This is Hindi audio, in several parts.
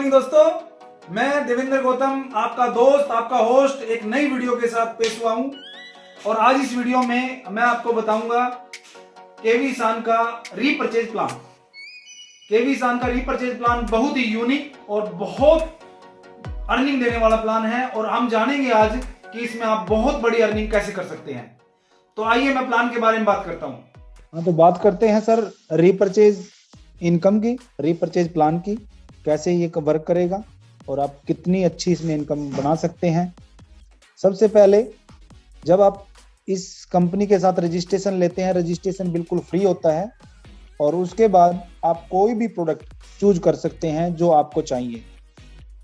मॉर्निंग दोस्तों, मैं देवेंद्र गौतम आपका दोस्त, आपका होस्ट एक नई वीडियो के साथ पेश हुआ हूं। और आज इस वीडियो में मैं आपको बताऊंगा केवी सान का रीपरचेज प्लान। केवी सान का रीपरचेज प्लान बहुत ही यूनिक और बहुत अर्निंग देने वाला प्लान है और हम जानेंगे आज कि इसमें आप बहुत बड़ी अर्निंग कैसे कर सकते हैं। तो आइए मैं प्लान के बारे में बात करता हूं। हाँ, तो बात करते हैं सर रीपरचेज इनकम की, रीपरचेज प्लान की, कैसे ये वर्क करेगा और आप कितनी अच्छी इसमें इनकम बना सकते हैं। सबसे पहले जब आप इस कंपनी के साथ रजिस्ट्रेशन लेते हैं, रजिस्ट्रेशन बिल्कुल फ्री होता है और उसके बाद आप कोई भी प्रोडक्ट चूज कर सकते हैं जो आपको चाहिए।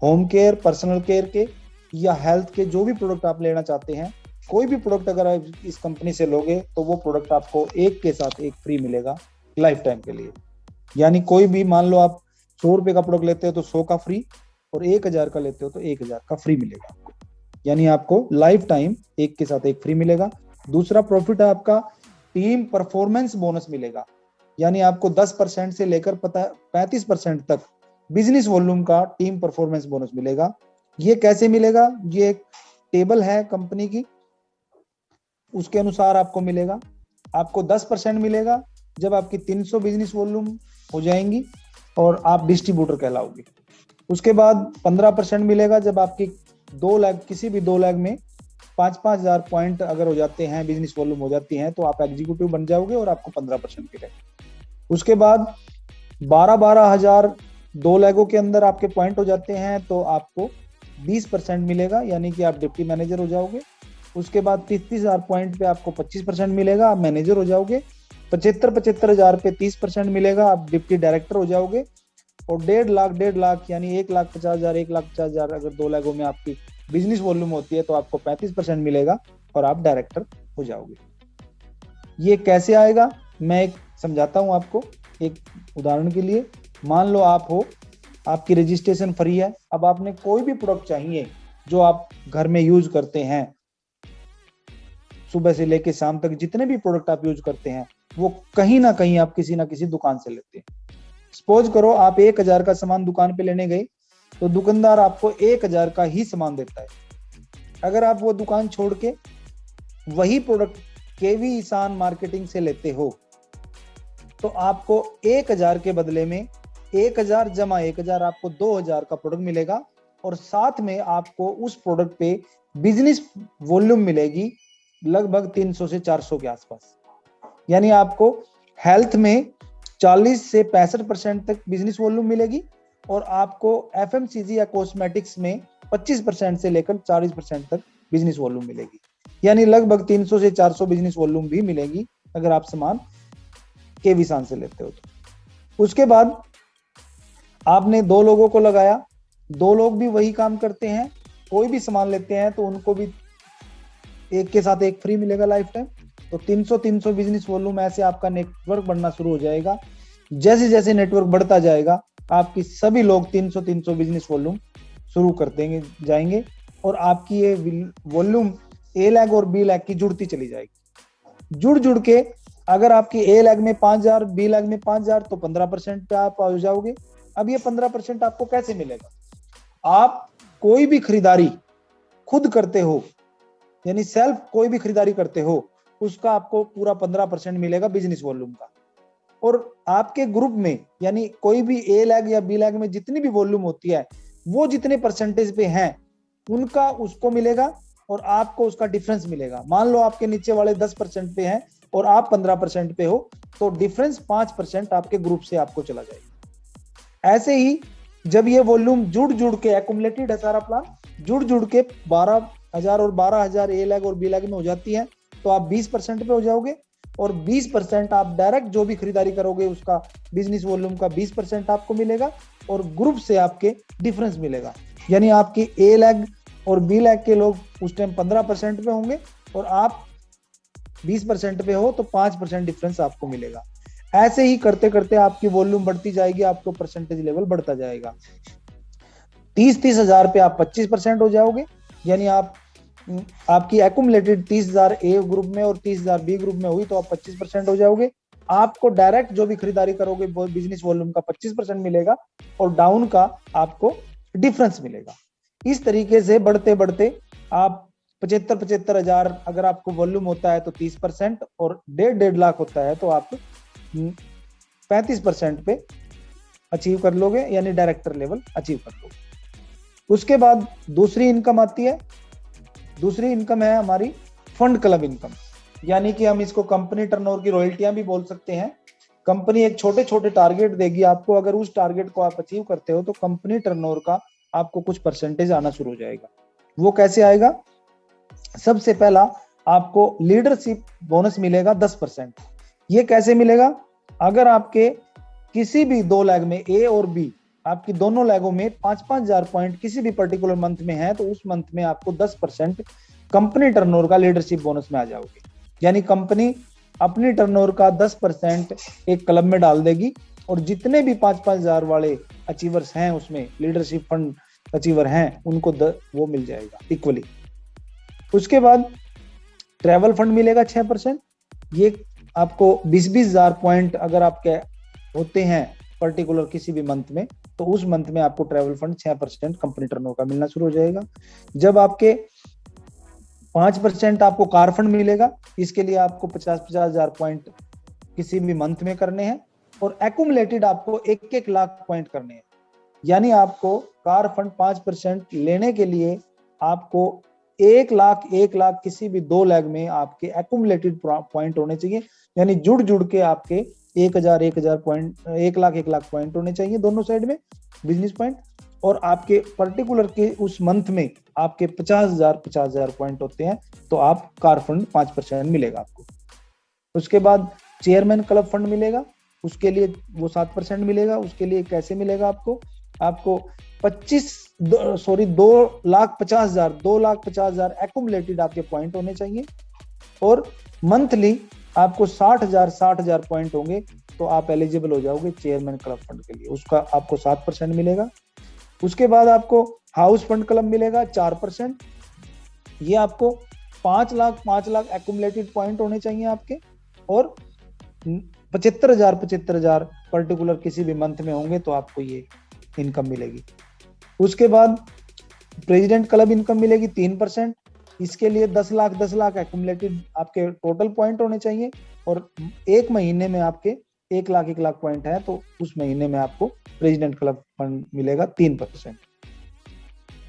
होम केयर, पर्सनल केयर के या हेल्थ के जो भी प्रोडक्ट आप लेना चाहते हैं, कोई भी प्रोडक्ट अगर आप इस कंपनी से लोगे तो वो प्रोडक्ट आपको एक के साथ एक फ्री मिलेगा लाइफ टाइम के लिए। यानी कोई भी, मान लो आप 100 रुपए का प्रोडक्ट लेते हो तो 100 का फ्री, और 1000 का लेते हो तो 1000 का फ्री मिलेगा आपको। यानी आपको लाइफ टाइम एक के साथ एक फ्री मिलेगा। दूसरा प्रॉफिट है आपका टीम परफॉर्मेंस बोनस मिलेगा। यानी आपको 10% से लेकर 35% तक बिजनेस वॉल्यूम का टीम परफॉर्मेंस बोनस मिलेगा। ये कैसे मिलेगा? ये एक टेबल है कंपनी की, उसके अनुसार आपको मिलेगा। आपको 10% मिलेगा जब आपकी 300 बिजनेस वॉल्यूम हो जाएंगी और आप डिस्ट्रीब्यूटर कहलाओगे। उसके बाद 15% मिलेगा जब आपकी 2 लाख, किसी भी 2 लाख में 5-5 हजार पॉइंट अगर हो जाते हैं, बिजनेस वॉल्यूम हो जाती हैं, तो आप एग्जीक्यूटिव बन जाओगे और आपको 15% मिलेगा। उसके बाद 12-12 हजार 2 लाखों के अंदर आपके पॉइंट हो जाते हैं तो आपको 20% मिलेगा, यानी कि आप डिप्टी मैनेजर हो जाओगे। उसके बाद 30-30 हजार पॉइंट पे आपको 25% मिलेगा, आप मैनेजर हो जाओगे। 75-75 हजार पे 30% मिलेगा, आप डिप्टी डायरेक्टर हो जाओगे। और 1.5 लाख यानी 1,50,000, 1,50,000 अगर 2 लाखों में आपकी बिजनेस वॉल्यूम होती है तो आपको 35% मिलेगा और आप डायरेक्टर हो जाओगे। ये कैसे आएगा मैं एक समझाता हूं आपको। एक उदाहरण के लिए, मान लो आप हो, आपकी रजिस्ट्रेशन फ्री है। अब आपने कोई भी प्रोडक्ट चाहिए जो आप घर में यूज करते हैं, सुबह से लेके शाम तक जितने भी प्रोडक्ट आप यूज करते हैं वो कहीं ना कहीं आप किसी ना किसी दुकान से लेते हैं। सपोज करो आप 1000 का सामान दुकान पे लेने गए तो दुकानदार आपको 1000 का ही सामान देता है। अगर आप वो दुकान छोड़ के वही प्रोडक्ट केवी सान मार्केटिंग से लेते हो तो आपको 1000 के बदले में 1000 जमा 1000 आपको 2000 का प्रोडक्ट मिलेगा और साथ में आपको उस प्रोडक्ट पे बिजनेस वॉल्यूम मिलेगी लगभग 300 से 400 के आसपास। यानी आपको हेल्थ में 40 से 65% तक बिजनेस वॉल्यूम मिलेगी और आपको एफएमसीजी या कॉस्मेटिक्स में 25% से लेकर 40% तक बिजनेस वॉल्यूम मिलेगी। यानी लगभग 300 से 400 बिजनेस वॉल्यूम भी मिलेगी अगर आप सामान केवी सान से लेते हो तो। उसके बाद आपने 2 लोगों को लगाया, 2 लोग भी वही काम करते हैं, कोई भी सामान लेते हैं तो उनको भी एक के साथ एक फ्री मिलेगा लाइफ टाइम। तो 300 बिजनेस वॉल्यूम, ऐसे आपका नेटवर्क बढ़ना शुरू हो जाएगा। जैसे जैसे नेटवर्क बढ़ता जाएगा आपकी सभी लोग 300 बिजनेस वॉल्यूम शुरू कर देंगे जाएंगे और आपकी ये वॉल्यूम ए लाख और बी लाख की जुड़ती चली जाएगी। जुड़ के अगर आपकी ए लाख में 5000, बी लाख में 5000 तो 15% पे आप आ जाओगे। अब ये 15% आपको कैसे मिलेगा? आप कोई भी खरीदारी खुद करते हो, यानी सेल्फ कोई भी खरीदारी करते हो, उसका आपको पूरा 15% मिलेगा बिजनेस वॉल्यूम का। और आपके ग्रुप में, यानी कोई भी ए लाख या बी लाख में जितनी भी वॉल्यूम होती है वो जितने परसेंटेज पे हैं उनका उसको मिलेगा और आपको उसका डिफरेंस मिलेगा। मान लो आपके नीचे वाले 10% पे हैं और आप 15% पे हो तो डिफरेंस 5% आपके ग्रुप से आपको चला जाएगा। ऐसे ही जब ये वॉल्यूम जुड़ के एक्युमुलेटेड है, सारा प्लान जुड़ के 12,000 और 12,000 ए लाख और बी लाख में हो जाती है तो आप 20% पे हो जाओगे और 20% आप डायरेक्ट जो भी खरीदारी करोगे उसका बिजनेस वॉल्यूम का 20% आपको मिलेगा और ग्रुप से आपके डिफरेंस मिलेगा। यानी आपके ए लाख और बी लाख के लोग उस टाइम 15% पे होंगे और आप 20% पे हो तो 5% डिफरेंस आपको मिलेगा। ऐसे ही करते करते आपकी वॉल्यूम बढ़ती जाएगी, आपको परसेंटेज लेवल बढ़ता जाएगा। 30-30 हजार पे आप 25% हो जाओगे। यानी आपकी एक्युमुलेटेड 30,000 ए ग्रुप में और 30,000 बी ग्रुप में हुई तो आप 25% हो जाओगे। आपको डायरेक्ट जो भी खरीदारी करोगे वो बिजनेस वॉल्यूम का 25% मिलेगा और डाउन का आपको डिफरेंस मिलेगा। इस तरीके से बढ़ते बढ़ते आप 75 हजार अगर आपको वॉल्यूम होता है तो 30%, और 1.5 लाख होता है तो आप 35% पे अचीव कर लोगे, यानी डायरेक्टर लेवल अचीव कर लोगे। उसके बाद दूसरी इनकम आती है। दूसरी इनकम है हमारी फंड क्लब इनकम, यानी कि हम इसको कंपनी टर्नओवर की रॉयल्टियां भी बोल सकते हैं। कंपनी एक छोटे छोटे टारगेट देगी आपको, अगर उस टारगेट को आप अचीव करते हो तो कंपनी टर्नओवर का आपको कुछ परसेंटेज आना शुरू हो जाएगा। वो कैसे आएगा? सबसे पहला आपको लीडरशिप बोनस मिलेगा 10%। ये कैसे मिलेगा? अगर आपके किसी भी 2 लेग में ए और बी, आपकी दोनों लेगों में 5-5 हजार पॉइंट किसी भी पर्टिकुलर मंथ में है, तो उस मंथ में आपको 10% कंपनी टर्नओवर का लीडरशिप बोनस में आ जाओगे। यानी कंपनी अपनी टर्नओवर का 10% एक क्लब में डाल देगी, और जितने भी 5-5 हजार वाले अचीवर्स हैं उसमें, लीडरशिप फंड अचीवर हैं, उनको वो मिल जाएगा इक्वली। उसके बाद ट्रैवल फंड मिलेगा 6%। ये आपको 20-20 हजार पॉइंट अगर आपके होते हैं पर्टिकुलर किसी भी मंथ में, तो उस मंथ में आपको ट्रैवल फंड 6% कंपनी टर्नओवर का मिलना शुरू हो जाएगा। जब आपके 5% आपको कार फंड मिलेगा, इसके लिए आपको 50-50 हजार पॉइंट किसी भी मंथ में करने हैं, और एक्यूमुलेटेड आपको 1-1 लाख पॉइंट करने हैं। यानी आपको कार फंड 5% लेने के लिए आपको 1 लाख किसी भी 2 लेग में आपके एक्यूमुलेटेड पॉइंट होने चाहिए, यानी जुड़ जुड़ के आपके 1,000 पॉइंट, 1 लाख पॉइंट होने चाहिए दोनों साइड में बिजनेस पॉइंट। और आपके पर्टिकुलर के उस मंथ में आपके 50,000 पॉइंट होते हैं, तो आप कार फंड 5% मिलेगा आपको। उसके बाद चेयरमैन क्लब फंड मिलेगा, उसके लिए वो 7% मिलेगा। उसके लिए कैसे मिलेगा आपको? आपको 2,50,000 एक्यूमुलेटेड आपके पॉइंट होने चाहिए, और मंथली आपको 60,000 पॉइंट होंगे, तो आप एलिजिबल हो जाओगे चेयरमैन क्लब फंड के लिए। उसका आपको 7% मिलेगा। उसके बाद आपको हाउस फंड क्लब मिलेगा 4%। ये आपको 5 लाख एक्यूमुलेटेड पॉइंट होने चाहिए आपके, और 75,000 पर्टिकुलर किसी भी मंथ में होंगे, तो आपको ये इनकम मिलेगी। उसके बाद प्रेसिडेंट क्लब इनकम मिलेगी 3%। इसके लिए 10 लाख एक्यूमुलेटेड आपके टोटल पॉइंट होने चाहिए, और एक महीने में आपके 1 लाख पॉइंट है, तो उस महीने में आपको प्रेसिडेंट क्लब फंड मिलेगा 3%।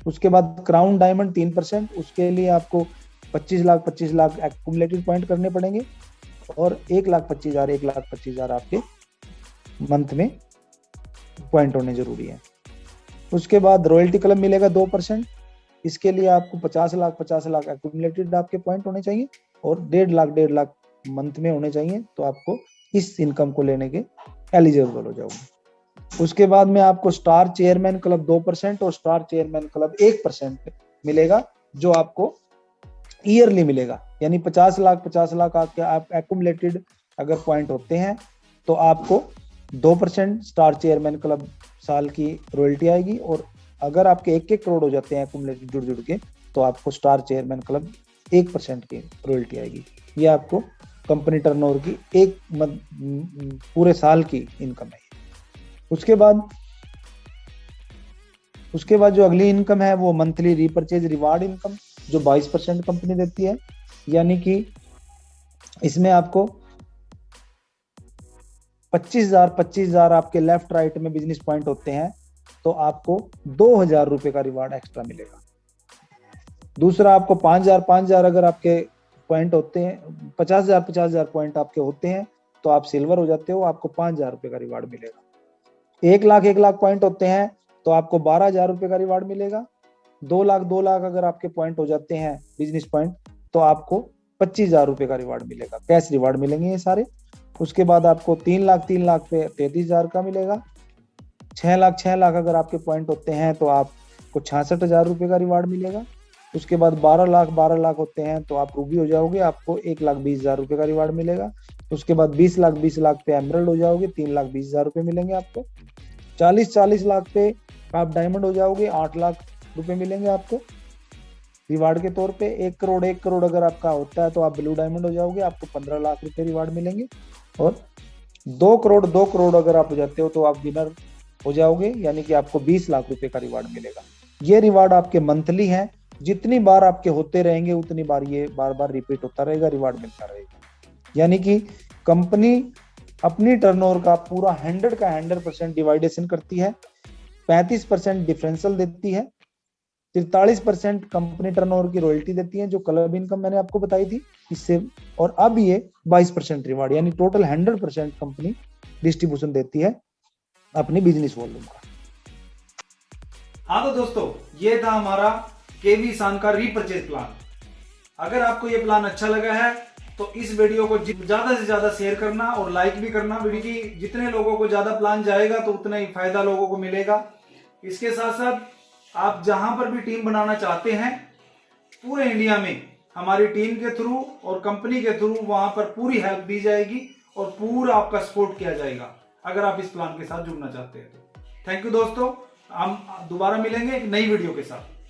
उसके बाद क्राउन डायमंड 3%। उसके लिए आपको 25 लाख एक्यूमुलेटेड पॉइंट करने पड़ेंगे, और 1,25,000 आपके मंथ में पॉइंट होने जरूरी है। उसके बाद रॉयल्टी क्लब मिलेगा 2%। इसके लिए आपको 50 लाख एक्यूमुलेटेड आपके पॉइंट होने चाहिए, और 1.5 लाख मंथ में होने चाहिए, तो आपको इस इनकम को लेने के एलिजिबल हो जाओगे। उसके बाद में आपको स्टार चेयरमैन क्लब 2% और स्टार चेयरमैन क्लब 1% मिलेगा, जो आपको ईयरली मिलेगा। यानी 50 लाख आपके आप एक्यूमुलेटेड अगर पॉइंट होते हैं, तो आपको 2% स्टार चेयरमैन क्लब साल की रॉयल्टी आएगी, और अगर आपके 1-1 करोड़ हो जाते हैं एक्यूमुलेटेड जुड़ जुड़ के, तो आपको स्टार चेयरमैन क्लब 1% की रॉयल्टी आएगी। ये आपको कंपनी टर्नओवर की एक पूरे साल की इनकम है। उसके बाद जो अगली इनकम है वो मंथली रीपरचेज रिवार्ड इनकम, जो 22% कंपनी देती है। यानी कि इसमें आपको 25,000 आपके लेफ्ट राइट में बिजनेस पॉइंट होते हैं, तो आपको 2,000 रुपए का रिवार्ड एक्स्ट्रा मिलेगा। दूसरा आपको 5,000 अगर आपके पॉइंट होते हैं, 50,000 पॉइंट आपके होते हैं, तो आप सिल्वर हो जाते हो, आपको 5,000 रुपए का रिवार्ड मिलेगा। 1 लाख पॉइंट होते हैं, तो आपको 12,000 रुपए का रिवार्ड मिलेगा। 2 लाख अगर आपके पॉइंट हो जाते हैं बिजनेस पॉइंट, तो आपको 25,000 रुपए का रिवार्ड मिलेगा, कैश रिवार्ड मिलेंगे ये सारे। उसके बाद आपको 3 लाख पे 33,000 का मिलेगा। 6 लाख अगर आपके पॉइंट होते हैं, तो आपको 66,000 रुपए का रिवार्ड मिलेगा। उसके बाद 12 लाख होते हैं, तो आप रूबी हो जाओगे, आपको 1,20,000 रुपए का रिवार्ड मिलेगा। उसके बाद 20 लाख पे एमरल्ड हो जाओगे, 3,20,000 रुपए मिलेंगे आपको। 40 लाख पे आप डायमंड हो जाओगे, 8 लाख रुपए मिलेंगे आपको रिवार्ड के तौर पे। 1 करोड़ अगर आपका होता है, तो आप ब्लू डायमंड हो जाओगे, आपको 15 लाख रुपए रिवार्ड मिलेंगे। और 2 करोड़ अगर आप हो जाते हो, तो आप विनर हो जाओगे, यानी कि आपको 20 लाख रुपए का रिवार्ड मिलेगा। ये रिवार्ड आपके मंथली है, जितनी बार आपके होते रहेंगे उतनी बार ये बार बार रिपीट होता रहेगा, रिवार्ड मिलता रहेगा। यानी कि कंपनी अपनी टर्नओवर का पूरा 100 का 100% डिवाइडेशन करती है, 35% डिफरेंशियल देती है, 43% कंपनी टर्नओवर की रॉयल्टी देती है जो क्लब इनकम मैंने आपको बताई थी इससे, और अब ये 22% रिवार्ड, यानी टोटल 100% कंपनी डिस्ट्रीब्यूशन देती है अपनी बिजनेस वॉल्यूम का। हाँ तो दोस्तों, ये था हमारा केवी सान का रीपरचेज प्लान। अगर आपको ये प्लान अच्छा लगा है तो इस वीडियो को ज्यादा से ज्यादा शेयर करना और लाइक भी करना। वीडियो की जितने लोगों को ज्यादा प्लान जाएगा तो उतना ही फायदा लोगों को मिलेगा। इसके साथ साथ आप जहां पर भी टीम बनाना चाहते हैं पूरे इंडिया में, हमारी टीम के थ्रू और कंपनी के थ्रू वहां पर पूरी हेल्प दी जाएगी और पूरा आपका सपोर्ट किया जाएगा अगर आप इस प्लान के साथ जुड़ना चाहते हैं तो। थैंक यू दोस्तों, हम दोबारा मिलेंगे एक नई वीडियो के साथ।